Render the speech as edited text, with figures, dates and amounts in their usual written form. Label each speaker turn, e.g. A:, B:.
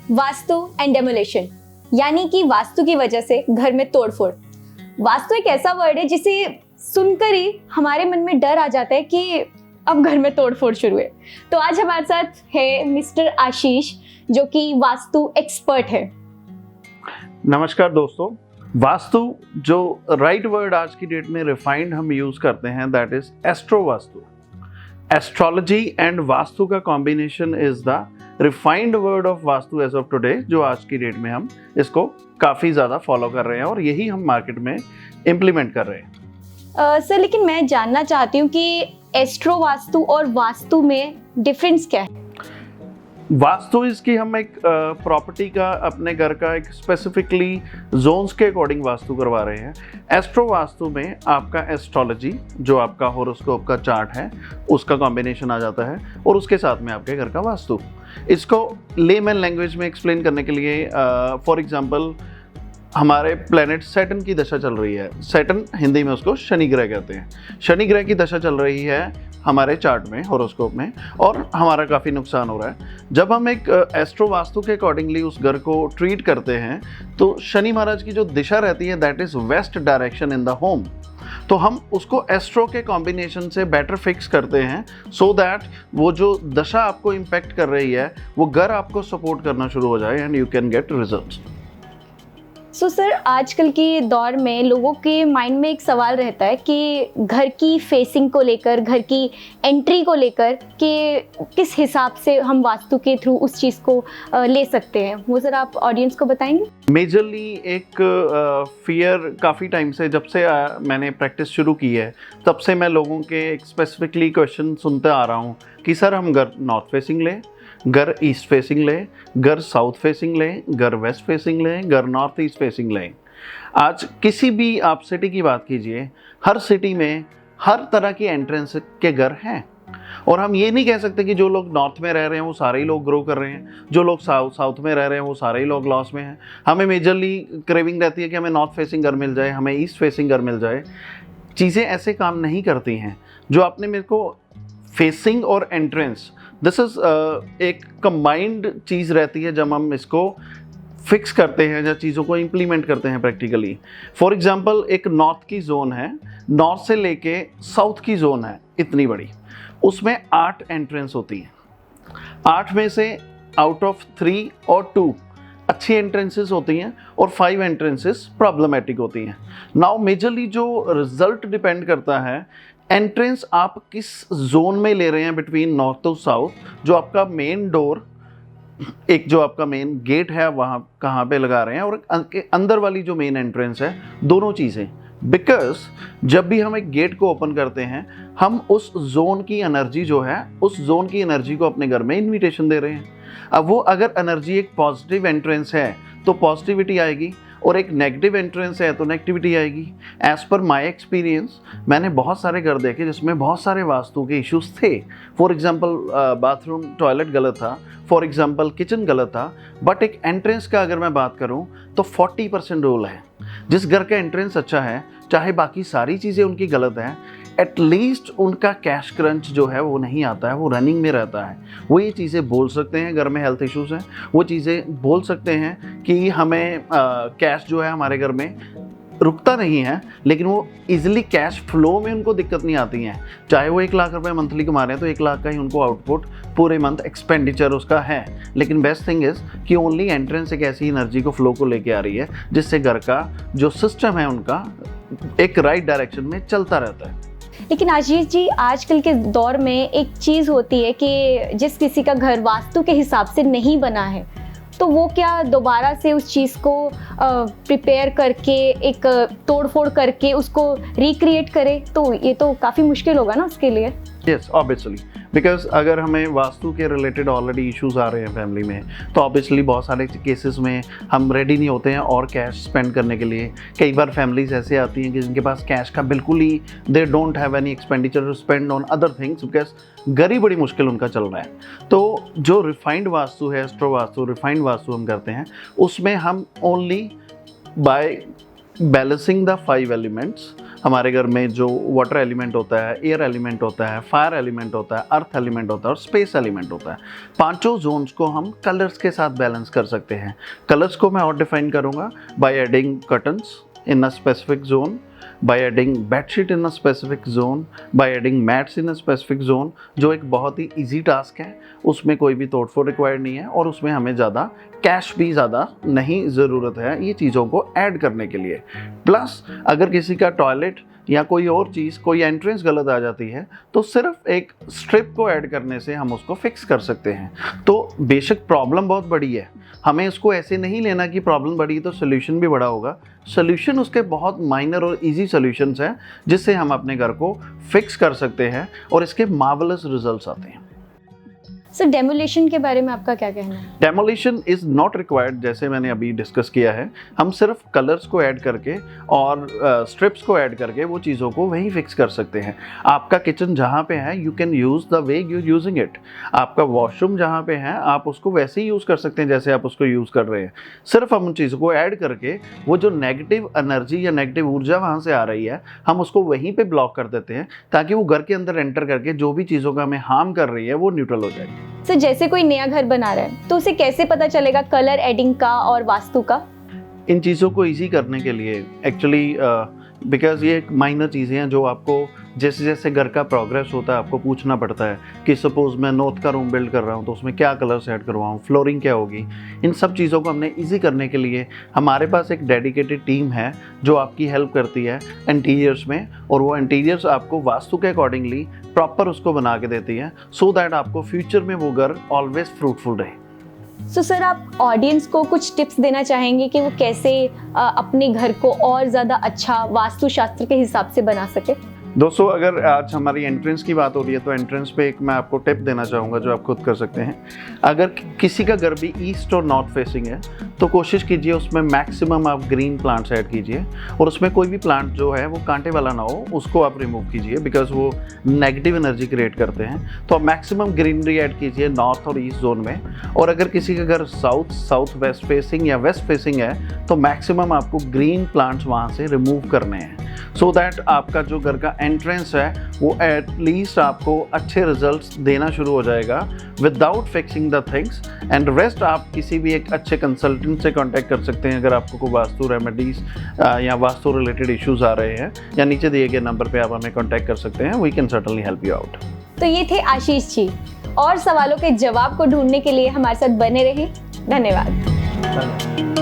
A: Vastu and demolition, यानी कि वास्तु की वजह से घर में तोड़फोड़। वास्तु एक ऐसा वर्ड है जिसे सुनकर ही हमारे मन में डर आ जाता है कि अब घर में तोड़फोड़ शुरू है। तो आज हमारे साथ है मिस्टर आशीष, जो कि वास्तु एक्सपर्ट है।
B: नमस्कार दोस्तों, वास्तु जो राइट वर्ड आज की डेट में रिफाइंड हम यूज करते हैं, that is astro vastu. Astrology and vastu का combination is the refined word of vastu age of today, जो आज की डेट में हम इसको काफ़ी ज़्यादा फॉलो कर रहे हैं और यही हम मार्केट में इम्प्लीमेंट कर रहे हैं।
A: सर, लेकिन मैं जानना चाहती हूँ कि एस्ट्रो वास्तु और वास्तु में डिफरेंस क्या है?
B: वास्तु इसकी हम एक प्रॉपर्टी का, अपने घर का एक स्पेसिफिकली जोन्स के अकॉर्डिंग वास्तु करवा रहे हैं। एस्ट्रो वास्तु में आपका एस्ट्रोलॉजी, जो आपका होरोस्कोप का चार्ट है, उसका कॉम्बिनेशन आ जाता है और उसके साथ में आपके घर का वास्तु। इसको लेमैन लैंग्वेज में एक्सप्लेन करने के लिए फॉर एग्जांपल हमारे प्लेनेट सैटर्न की दशा चल रही है। सैटर्न हिंदी में उसको शनि ग्रह कहते हैं। शनि ग्रह की दशा चल रही है हमारे चार्ट में, होरोस्कोप में, और हमारा काफ़ी नुकसान हो रहा है। जब हम एक एस्ट्रो वास्तु के अकॉर्डिंगली उस घर को ट्रीट करते हैं तो शनि महाराज की जो दिशा रहती है, that is west direction in the home. तो हम उसको एस्ट्रो के कॉम्बिनेशन से बेटर फिक्स करते हैं सो दैट वो जो दशा आपको इम्पैक्ट कर रही है वो घर आपको सपोर्ट करना शुरू हो जाए and you can get results.
A: So sir, आजकल के दौर में लोगों के माइंड में एक सवाल रहता है कि घर की फेसिंग को लेकर, घर की एंट्री को लेकर, कि किस हिसाब से हम वास्तु के थ्रू उस चीज़ को ले सकते हैं। वो सर आप ऑडियंस को बताएंगे?
B: मेजरली एक फियर काफ़ी टाइम से, जब से मैंने प्रैक्टिस शुरू की है, तब से मैं लोगों के एक स्पेसिफिकली क्वेश्चन सुनते आ रहा हूँ कि सर हम घर नॉर्थ फेसिंग लें, घर ईस्ट फेसिंग लें, घर साउथ फेसिंग लें, घर वेस्ट फेसिंग लें, घर नॉर्थ ईस्ट फेसिंग लें। आज किसी भी आप सिटी की बात कीजिए, हर सिटी में हर तरह की एंट्रेंस के घर हैं। और हम ये नहीं कह सकते कि जो लोग नॉर्थ में रह रहे हैं वो सारे ही लोग ग्रो कर रहे हैं, जो लोग साउथ में रह रहे हैं वो सारे ही लोग लॉस में हैं। हमें मेजरली क्रेविंग रहती है कि हमें नॉर्थ फेसिंग घर मिल जाए, हमें ईस्ट फेसिंग घर मिल जाए। चीज़ें ऐसे काम नहीं करती हैं। जो आपने मेरे को फेसिंग और एंट्रेंस, दिस इज़ एक कंबाइंड चीज़ रहती है जब हम इसको फिक्स करते हैं या चीज़ों को इम्प्लीमेंट करते हैं प्रैक्टिकली। फॉर एग्जांपल एक नॉर्थ की जोन है, नॉर्थ से लेके साउथ की जोन है इतनी बड़ी, उसमें 8 एंट्रेंस होती हैं। 8 में से आउट ऑफ 3 और 2 अच्छी एंट्रेंसेस होती हैं और 5 एंट्रेंसेस प्रॉब्लमेटिक होती हैं। नाउ मेजरली जो रिजल्ट डिपेंड करता है एंट्रेंस आप किस जोन में ले रहे हैं बिटवीन नॉर्थ टू साउथ। जो आपका मेन डोर, एक जो आपका मेन गेट है, वहाँ कहाँ पे लगा रहे हैं, और अंदर वाली जो मेन एंट्रेंस है, दोनों चीज़ें। बिकॉज जब भी हम एक गेट को ओपन करते हैं, हम उस जोन की एनर्जी जो है, उस जोन की एनर्जी को अपने घर में इन्विटेशन दे रहे हैं। अब वो अगर एनर्जी एक पॉजिटिव एंट्रेंस है तो पॉजिटिविटी आएगी, और एक नेगेटिव एंट्रेंस है तो नेगेटिविटी आएगी। एज पर माई एक्सपीरियंस, मैंने बहुत सारे घर देखे जिसमें बहुत सारे वास्तु के इश्यूज थे। फॉर एग्जांपल बाथरूम टॉयलेट गलत था, फॉर एग्जांपल किचन गलत था, बट एक एंट्रेंस का अगर मैं बात करूं तो 40% रोल है। जिस घर का एंट्रेंस अच्छा है, चाहे बाकी सारी चीज़ें उनकी गलत हैं, एटलीस्ट उनका कैश क्रंच जो है वो नहीं आता है, वो रनिंग में रहता है। वो ये चीज़ें बोल सकते हैं घर में हेल्थ इश्यूज़ हैं, वो चीज़ें बोल सकते हैं कि हमें कैश जो है हमारे घर में रुकता नहीं है, लेकिन वो इजीली कैश फ्लो में उनको दिक्कत नहीं आती है। चाहे वो 1 लाख रुपए मंथली कमा रहे हैं तो 1 लाख का ही उनको आउटपुट पूरे मंथ एक्सपेंडिचर उसका है। लेकिन बेस्ट थिंग इज़ कि ओनली एंट्रेंस एक ऐसी एनर्जी को फ्लो को लेके आ रही है जिससे घर का जो सिस्टम है उनका एक राइट डायरेक्शन में चलता रहता है।
A: लेकिन आशीष जी, आजकल के दौर में एक चीज़ होती है कि जिस किसी का घर वास्तु के हिसाब से नहीं बना है, तो वो क्या दोबारा से उस चीज़ को प्रिपेयर करके, एक तोड़फोड़ करके उसको रिक्रिएट करे? तो ये तो काफ़ी मुश्किल होगा ना उसके लिए।
B: यस, ऑब्वियसली, बिकॉज अगर हमें वास्तु के रिलेटेड ऑलरेडी इश्यूज आ रहे हैं फैमिली में, तो ऑब्वियसली बहुत सारे केसेस में हम रेडी नहीं होते हैं और कैश स्पेंड करने के लिए। कई बार फैमिलीज ऐसे आती हैं कि जिनके पास कैश का बिल्कुल ही, they don't have any expenditure to spend on other things, because घर ही बड़ी मुश्किल उनका चल रहा है। तो जो रिफाइंड वास्तु है, एस्ट्रो वास्तु, रिफाइंड वास्तु हम करते हैं, उसमें हम only by balancing the 5 elements हमारे घर में जो वाटर एलिमेंट होता है, एयर एलिमेंट होता है, फायर एलिमेंट होता है, अर्थ एलिमेंट होता है और स्पेस एलिमेंट होता है। पांचों जोन्स को हम कलर्स के साथ बैलेंस कर सकते हैं। कलर्स को मैं और डिफाइन करूँगा by adding curtains in a specific zone, by adding bedsheet in a specific zone, by adding mats in a specific zone, जो एक बहुत ही easy task है, उसमें कोई भी तोड़फोड़ रिक्वायर्ड नहीं है और उसमें हमें ज़्यादा कैश भी ज़्यादा नहीं ज़रूरत है ये चीज़ों को ऐड करने के लिए। प्लस अगर किसी का टॉयलेट या कोई और चीज़, कोई एंट्रेंस गलत आ जाती है तो सिर्फ एक स्ट्रिप को ऐड करने से हम उसको फिक्स कर सकते हैं। तो बेशक प्रॉब्लम बहुत बड़ी है, हमें इसको ऐसे नहीं लेना कि प्रॉब्लम बड़ी तो सोल्यूशन भी बड़ा होगा। सोल्यूशन उसके बहुत माइनर और इजी सॉल्यूशंस हैं जिससे हम अपने घर को फिक्स कर सकते हैं और इसके मार्वलस रिजल्ट्स आते हैं।
A: सर डेमोलिशन के बारे में आपका क्या कहना है?
B: डेमोलिशन इज़ नॉट रिक्वायर्ड, जैसे मैंने अभी डिस्कस किया है। हम सिर्फ कलर्स को ऐड करके और स्ट्रिप्स को ऐड करके वो चीज़ों को वहीं फिक्स कर सकते हैं। आपका किचन जहाँ पे है you can use the way you using it. आपका वॉशरूम जहाँ पे है आप उसको वैसे ही यूज़ कर सकते हैं जैसे आप उसको यूज़ कर रहे हैं। सिर्फ हम उन चीज़ों को ऐड करके वो जो नेगेटिव एनर्जी या नेगेटिव ऊर्जा वहाँ से आ रही है हम उसको वहीं पर ब्लॉक कर देते हैं ताकि वो घर के अंदर एंटर करके जो भी चीज़ों का हमें हार्म कर रही है वो न्यूट्रल हो जाएगी।
A: सर जैसे कोई नया घर बना रहा है तो उसे कैसे पता चलेगा कलर एडिंग का और वास्तु का?
B: इन चीज़ों को इजी करने के लिए एक्चुअली बिकॉज ये एक माइनर चीज़ें हैं जो आपको जैसे जैसे घर का प्रोग्रेस होता है आपको पूछना पड़ता है कि सपोज़ मैं नॉर्थ का रूम बिल्ड कर रहा हूँ तो उसमें क्या कलर्स ऐड करवाऊँ, फ्लोरिंग क्या होगी। इन सब चीज़ों को हमने इजी करने के लिए हमारे पास एक डेडिकेटेड टीम है जो आपकी हेल्प करती है इंटीरियर्स में, और वो इंटीरियर्स आपको वास्तु के अकॉर्डिंगली प्रॉपर उसको बना के देती है सो दैट आपको फ्यूचर में वो घर ऑलवेज फ्रूटफुल रहे।
A: सो सर आप ऑडियंस को कुछ टिप्स देना चाहेंगे कि वो कैसे अपने घर को और ज़्यादा अच्छा वास्तुशास्त्र के हिसाब से बना सके?
B: दोस्तों अगर आज हमारी एंट्रेंस की बात हो रही है तो एंट्रेंस पे एक मैं आपको टिप देना चाहूँगा जो आप खुद कर सकते हैं। अगर किसी का घर भी ईस्ट और नॉर्थ फेसिंग है तो कोशिश कीजिए उसमें मैक्सिमम आप ग्रीन प्लांट्स ऐड कीजिए और उसमें कोई भी प्लांट जो है वो कांटे वाला ना हो उसको आप रिमूव कीजिए बिकॉज वो नेगेटिव एनर्जी क्रिएट करते हैं। तो आप मैक्सिमम ग्रीनरी ऐड कीजिए नॉर्थ और ईस्ट जोन में। और अगर किसी का घर साउथ वेस्ट फेसिंग या वेस्ट फेसिंग है तो मैक्सिमम आपको ग्रीन प्लांट्स वहाँ से रिमूव करने हैं सो दैट आपका जो घर का एंट्रेंस है वो एटलीस्ट आपको अच्छे रिजल्ट्स देना शुरू हो जाएगा without fixing the things. And rest आप किसी भी एक अच्छे कंसल्टेंट से कांटेक्ट कर सकते हैं अगर आपको कोई वास्तु रेमेडीज या वास्तु रिलेटेड इश्यूज आ रहे हैं, या नीचे दिए गए नंबर पे आप हमें कांटेक्ट कर सकते हैं। We can certainly help you out.
A: तो ये थे आशीष जी, और सवालों के जवाब को ढूंढने के लिए हमारे साथ बने रहे। धन्यवाद।